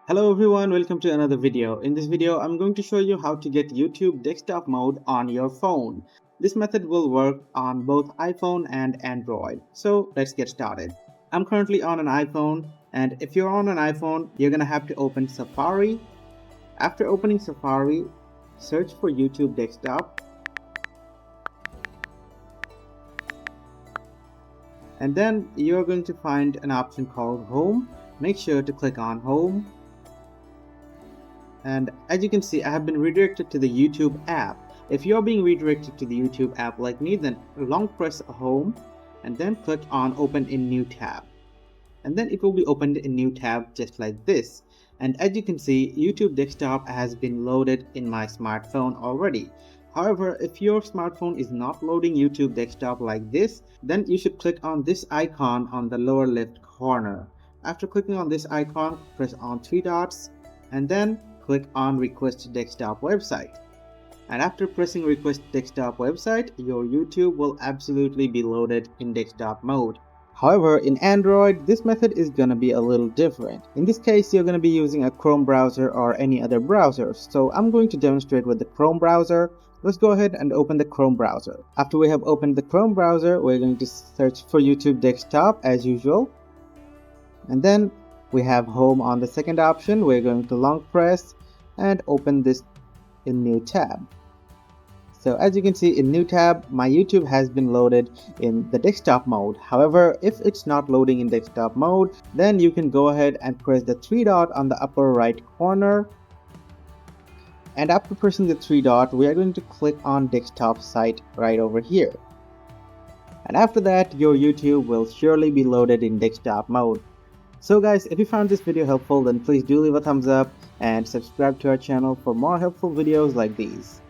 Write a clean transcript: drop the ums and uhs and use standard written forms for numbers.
Hello everyone, welcome to another video. In this video, I'm going to show you how to get YouTube desktop mode on your phone. This method will work on both iPhone and Android. So let's get started. I'm currently on an iPhone, and if you're on an iPhone, you're gonna have to open Safari. After opening Safari, search for YouTube desktop. And then you're going to find an option called Home. Make sure to click on Home. And as you can see, I have been redirected to the YouTube app. If you're being redirected to the YouTube app like me, then long press Home and then click on Open in New Tab. And then it will be opened in New Tab just like this. And as you can see, YouTube desktop has been loaded in my smartphone already. However, if your smartphone is not loading YouTube desktop like this, then you should click on this icon on the lower left corner. After clicking on this icon, press on three dots and then click on Request Desktop Website. And after pressing Request Desktop Website, your YouTube will absolutely be loaded in desktop mode. However, in Android, this method is gonna be a little different. In this case, you're gonna be using a Chrome browser or any other browser. So I'm going to demonstrate with the Chrome browser. Let's go ahead and open the Chrome browser. After we have opened the Chrome browser, we're going to search for YouTube desktop as usual. And then we have Home on the second option. We're going to long press and open this in New Tab. So as you can see in New Tab, my YouTube has been loaded in the desktop mode. However, if it's not loading in desktop mode, then you can go ahead and press the three dot on the upper right corner. And after pressing the three dot, we are going to click on desktop site right over here. And after that, your YouTube will surely be loaded in desktop mode. So guys, if you found this video helpful, then please do leave a thumbs up and subscribe to our channel for more helpful videos like these.